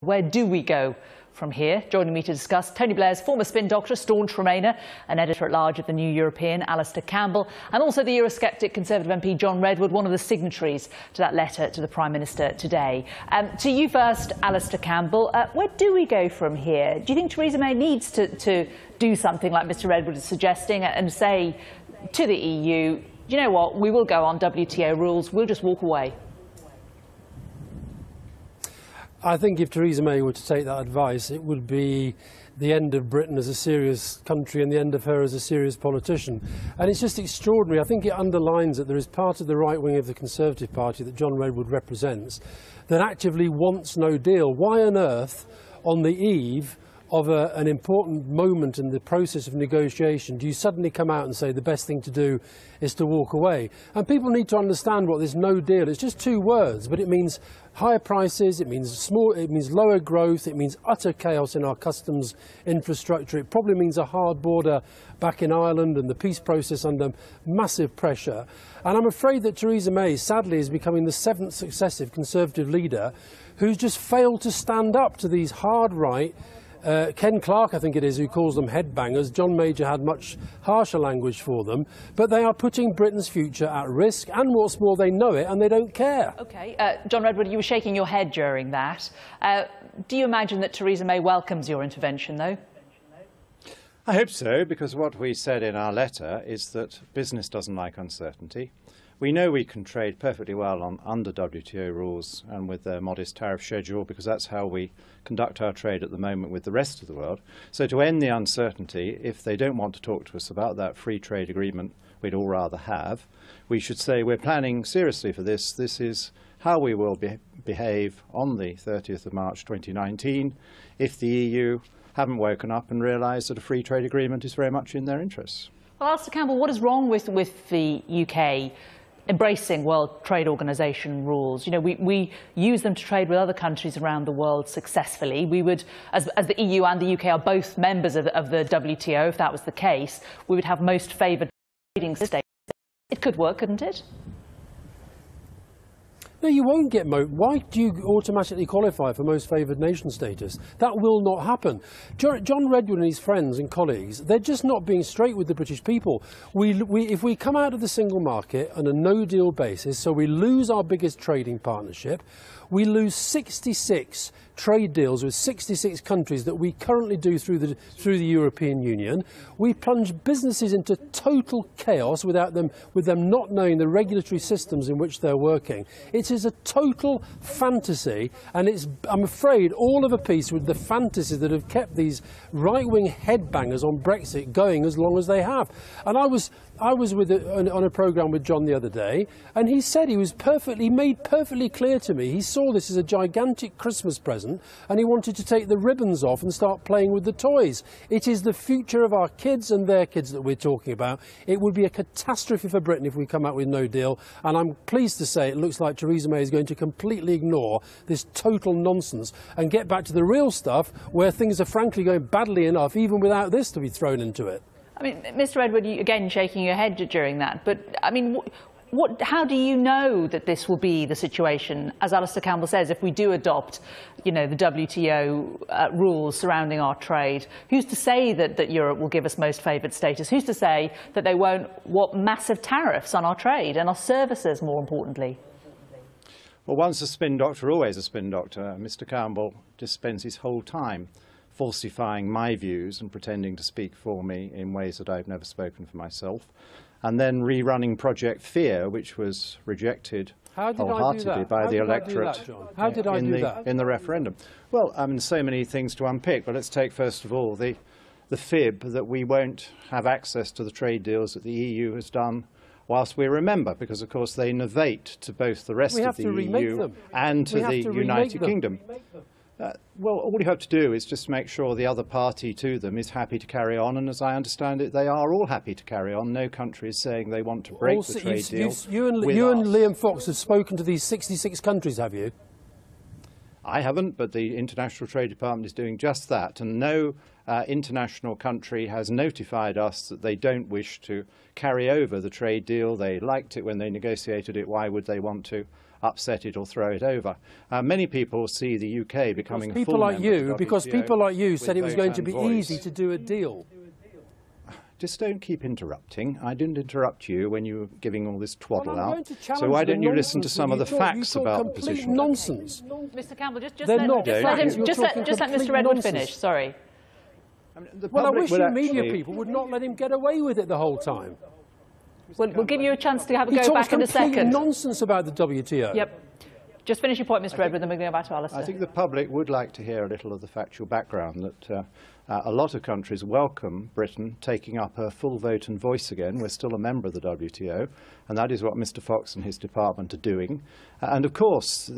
Where do we go from here? Joining me to discuss, Tony Blair's former spin doctor, staunch Remainer, and editor-at-large of the New European, Alistair Campbell, and also the Eurosceptic Conservative MP, John Redwood, one of the signatories to that letter to the Prime Minister today. To you first, Alistair Campbell, where do we go from here? Do you think Theresa May needs to do something like Mr Redwood is suggesting and say to the EU, you know what, we will go on WTO rules, we'll just walk away? I think if Theresa May were to take that advice, it would be the end of Britain as a serious country and the end of her as a serious politician. And it's just extraordinary. I think it underlines that there is part of the right wing of the Conservative Party that John Redwood represents that actively wants no deal. Why on earth, on the eve of an important moment in the process of negotiation, do you suddenly come out and say the best thing to do is to walk away? And people need to understand what this no deal, it's just two words, but it means higher prices, it means lower growth, it means utter chaos in our customs infrastructure, it probably means a hard border back in Ireland and the peace process under massive pressure. And I'm afraid that Theresa May, sadly, is becoming the seventh successive Conservative leader who's just failed to stand up to these hard right. Ken Clarke, I think it is, who calls them headbangers. John Major had much harsher language for them. But they are putting Britain's future at risk, and what's more, they know it and they don't care. OK. John Redwood, you were shaking your head during that. Do you imagine that Theresa May welcomes your intervention, though? I hope so, because what we said in our letter is that business doesn't like uncertainty. We know we can trade perfectly well under WTO rules and with their modest tariff schedule, because that's how we conduct our trade at the moment with the rest of the world. So to end the uncertainty, if they don't want to talk to us about that free trade agreement we'd all rather have, we should say we're planning seriously for this. This is how we will behave on the 30th of March 2019 if the EU haven't woken up and realised that a free trade agreement is very much in their interests. Well, Alistair Campbell, what is wrong with the UK embracing World Trade Organization rules? You know, we use them to trade with other countries around the world successfully. We would, as the EU and the UK are both members of the WTO, if that was the case, we would have most favoured trading status. It could work, couldn't it? No, you won't get why do you automatically qualify for most favoured nation status? That will not happen. John Redwood and his friends and colleagues, they're just not being straight with the British people. If we come out of the single market on a no-deal basis, so we lose our biggest trading partnership, we lose 66 trade deals with 66 countries that we currently do through the European Union. We plunge businesses into total chaos with them not knowing the regulatory systems in which they're working. It is a total fantasy, and it's, I'm afraid, all of a piece with the fantasies that have kept these right-wing headbangers on Brexit going as long as they have. And I was on a programme with John the other day, and he said he made perfectly clear to me he saw this as a gigantic Christmas present and he wanted to take the ribbons off and start playing with the toys. It is the future of our kids and their kids that we're talking about. It would be a catastrophe for Britain if we come out with no deal, and I'm pleased to say it looks like Theresa May is going to completely ignore this total nonsense and get back to the real stuff where things are frankly going badly enough even without this to be thrown into it. I mean, Mr Redwood, you again shaking your head during that, but I mean, how do you know that this will be the situation, as Alistair Campbell says, if we do adopt, you know, the WTO rules surrounding our trade? Who's to say that Europe will give us most favoured status? Who's to say that they won't want massive tariffs on our trade and our services, more importantly? Well, once a spin doctor, always a spin doctor. Mr Campbell just spends his whole time falsifying my views and pretending to speak for me in ways that I've never spoken for myself, and then rerunning Project Fear, which was rejected wholeheartedly by the electorate in the referendum. Well, I mean, so many things to unpick, but let's take first of all the fib that we won't have access to the trade deals that the EU has done whilst we remember, because of course they innovate to both the rest of the EU and to the United Kingdom. Well, all you have to do is just make sure the other party to them is happy to carry on, and as I understand it, they are all happy to carry on. No country is saying they want to break the trade deal. You and Liam Fox have spoken to these 66 countries, have you? I haven't, but the International Trade Department is doing just that, and no international country has notified us that they don't wish to carry over the trade deal. They liked it when they negotiated it. Why would they want to upset it or throw it over. Many people see the UK becoming a full member of the WTO because people like you said it was going to be vote and easy voice. to do a deal. Just don't keep interrupting. I didn't interrupt you when you were giving all this twaddle Well, I'm going out. to challenge So why the don't you listen to nonsense some that of the you talk. facts You talk about the complete position? nonsense. Mr. Campbell, just They're let, not just let facts. him, You're just let talking Mr. complete Redwood nonsense. finish. Sorry. I mean, the Well, I public wish would you media actually- people would not let him get away with it the whole time. We'll give you a chance to have a He go talks back in a complete second. nonsense about the WTO. Yep. Just finish your point, Mr. Redwood, then we're going to go back to Alistair. I think the public would like to hear a little of the factual background that a lot of countries welcome Britain taking up her full vote and voice again. We're still a member of the WTO, and that is what Mr. Fox and his department are doing. And of course,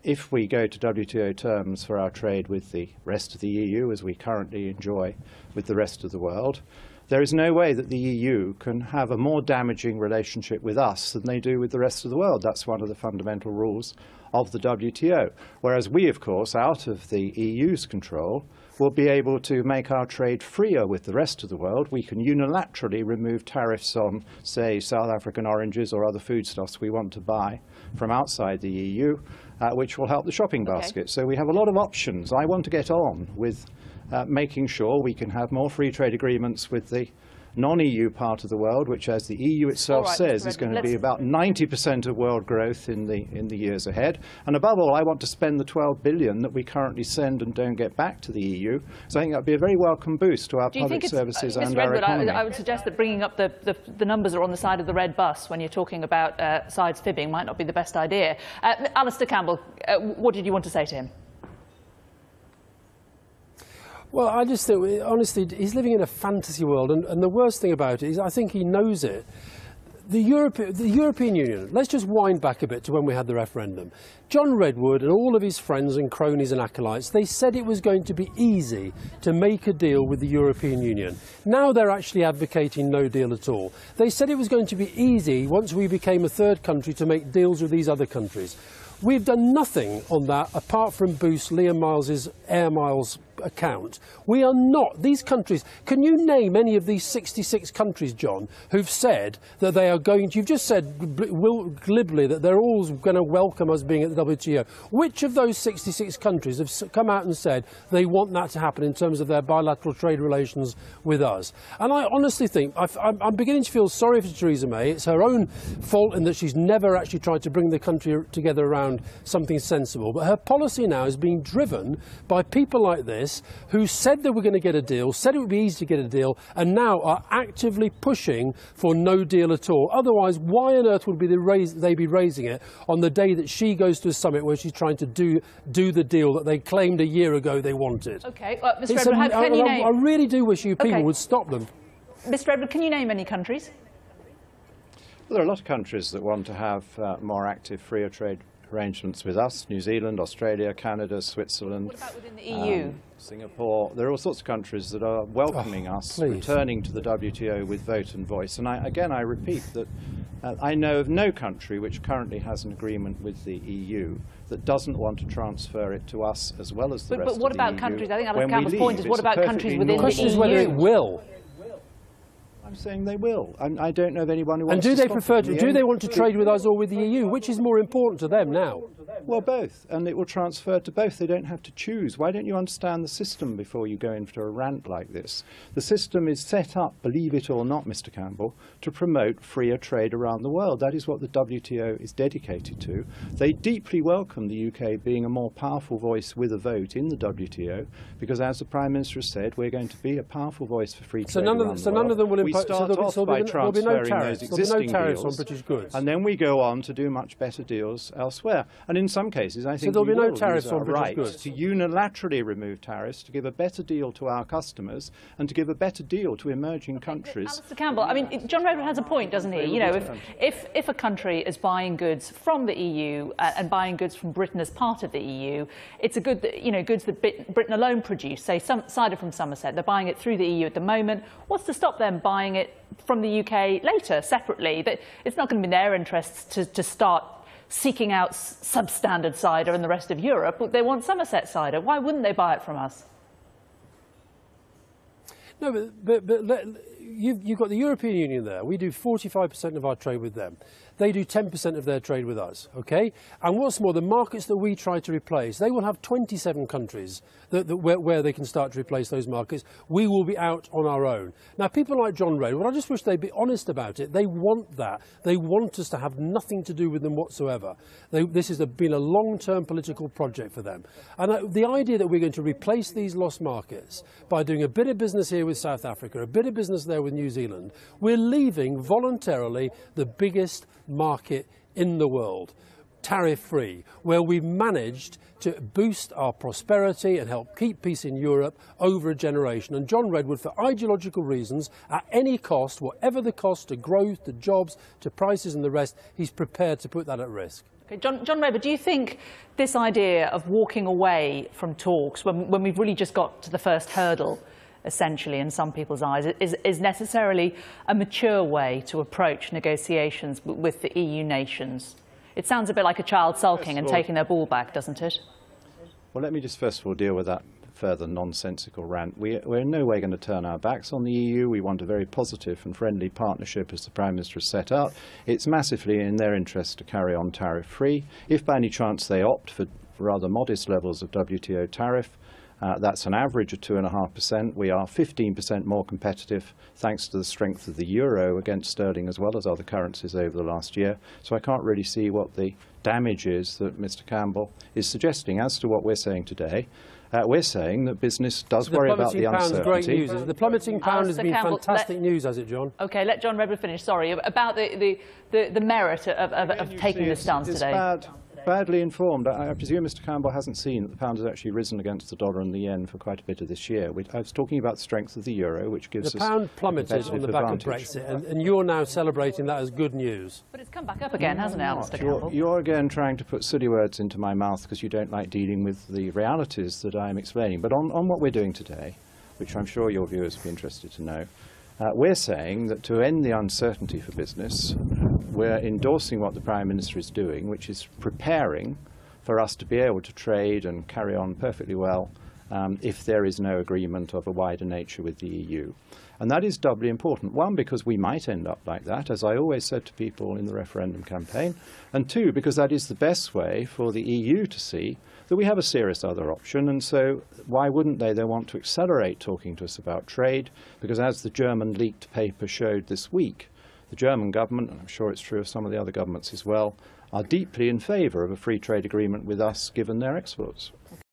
if we go to WTO terms for our trade with the rest of the EU, as we currently enjoy with the rest of the world, there is no way that the EU can have a more damaging relationship with us than they do with the rest of the world. That's one of the fundamental rules of the WTO. Whereas we, of course, out of the EU's control, will be able to make our trade freer with the rest of the world. We can unilaterally remove tariffs on, say, South African oranges or other foodstuffs we want to buy from outside the EU, which will help the shopping basket. So we have a lot of options. I want to get on with making sure we can have more free trade agreements with the non-EU part of the world, which, as the EU itself says, is going to be about 90% of world growth in the years ahead. And above all, I want to spend the 12 billion that we currently send and don't get back to the EU. So I think that would be a very welcome boost to our public services and our economy. I would suggest that bringing up the numbers that are on the side of the red bus when you're talking about sides fibbing might not be the best idea. Alistair Campbell, what did you want to say to him? Well, I just think, honestly, he's living in a fantasy world, and the worst thing about it is I think he knows it. The European Union, let's just wind back a bit to when we had the referendum. John Redwood and all of his friends and cronies and acolytes, they said it was going to be easy to make a deal with the European Union. Now they're actually advocating no deal at all. They said it was going to be easy once we became a third country to make deals with these other countries. We've done nothing on that apart from boost Liam Miles's Air Miles account. We are not. These countries, can you name any of these 66 countries, John, who've said that they are going to, you've just said glibly that they're all going to welcome us being at the WTO. Which of those 66 countries have come out and said they want that to happen in terms of their bilateral trade relations with us? And I honestly think, I'm beginning to feel sorry for Theresa May. It's her own fault in that she's never actually tried to bring the country together around something sensible. But her policy now is being driven by people like this who said they were going to get a deal, said it would be easy to get a deal, and now are actively pushing for no deal at all. Otherwise, why on earth would they be raising it on the day that she goes to a summit where she's trying to do the deal that they claimed a year ago they wanted? Okay, Mr. Redwood, can you name... I really do wish you people would stop them. Mr. Redwood, can you name any countries? Well, there are a lot of countries that want to have more active, freer trade arrangements with us: New Zealand, Australia, Canada, Switzerland. What about within the EU? Singapore. There are all sorts of countries that are welcoming us, returning to the WTO with vote and voice. And I repeat that I know of no country which currently has an agreement with the EU that doesn't want to transfer it to us as well as the rest of the EU. But what about countries? I think Alistair Campbell's point is, what about countries within the EU? The question is whether it will. I'm saying they will. I don't know of anyone who wants to. And do they prefer to? Do they want to trade with us or with the EU? Which is more important to them now? Well, both, and it will transfer to both. They don't have to choose. Why don't you understand the system before you go into a rant like this? The system is set up, believe it or not, Mr. Campbell, to promote freer trade around the world. That is what the WTO is dedicated to. They deeply welcome the UK being a more powerful voice with a vote in the WTO, because, as the Prime Minister has said, we're going to be a powerful voice for free trade around the world. So none of them will impose. Start off by transferring those existing tariffs deals, on British goods, and then we go on to do much better deals elsewhere. And in some cases, I think there'll we be no will tariffs use our on British right goods to unilaterally remove tariffs, to give a better deal to our customers, and to give a better deal to emerging countries. Alistair Campbell, I mean, John Redwood has a point, doesn't he? You know, if a country is buying goods from the EU and buying goods from Britain as part of the EU, it's a good, you know, goods that Britain alone produce. Say, cider from Somerset, they're buying it through the EU at the moment. What's to stop them buying it from the UK later, separately? That it's not going to be in their interests to start seeking out substandard cider in the rest of Europe. But they want Somerset cider. Why wouldn't they buy it from us? No, but you've got the European Union there. We do 45% of our trade with them. They do 10% of their trade with us, okay? And what's more, the markets that we try to replace, they will have 27 countries where they can start to replace those markets. We will be out on our own. Now, people like John Redwood, I just wish they'd be honest about it. They want that. They want us to have nothing to do with them whatsoever. This has been a long-term political project for them. And the idea that we're going to replace these lost markets by doing a bit of business here with South Africa, a bit of business there with New Zealand, we're leaving voluntarily the biggest market in the world, tariff-free, where we've managed to boost our prosperity and help keep peace in Europe over a generation. And John Redwood, for ideological reasons, at any cost, whatever the cost to growth, to jobs, to prices and the rest, he's prepared to put that at risk. Okay, John Redwood, do you think this idea of walking away from talks when we've really just got to the first hurdle, essentially, in some people's eyes, is necessarily a mature way to approach negotiations with the EU nations? It sounds a bit like a child sulking and taking their ball back, doesn't it? Well, let me just first of all deal with that further nonsensical rant. We're in no way going to turn our backs on the EU. We want a very positive and friendly partnership, as the Prime Minister has set out. It's massively in their interest to carry on tariff-free. If by any chance they opt for rather modest levels of WTO tariff, that's an average of 2.5%. We are 15% more competitive thanks to the strength of the euro against sterling as well as other currencies over the last year. So I can't really see what the damage is that Mr Campbell is suggesting. As to what we're saying today, we're saying that business does worry about the uncertainty. Great news. The plummeting pound has been fantastic news, has it, John? OK, let John Redwood finish. Sorry, about the merit of taking this stance today. Badly informed. I presume Mr Campbell hasn't seen that the pound has actually risen against the dollar and the yen for quite a bit of this year. I was talking about the strength of the euro, which gives us the pound plummeted on the back of Brexit, and you're now celebrating that as good news. But it's come back up again, hasn't it, Alistair Campbell? You're again trying to put silly words into my mouth because you don't like dealing with the realities that I'm explaining. But on what we're doing today, which I'm sure your viewers will be interested to know, we're saying that to end the uncertainty for business, we're endorsing what the Prime Minister is doing, which is preparing for us to be able to trade and carry on perfectly well if there is no agreement of a wider nature with the EU. And that is doubly important. One, because we might end up like that, as I always said to people in the referendum campaign. And two, because that is the best way for the EU to see that we have a serious other option. And so why wouldn't they? They want to accelerate talking to us about trade, because as the German leaked paper showed this week, the German government, and I'm sure it's true of some of the other governments as well, are deeply in favour of a free trade agreement with us given their exports.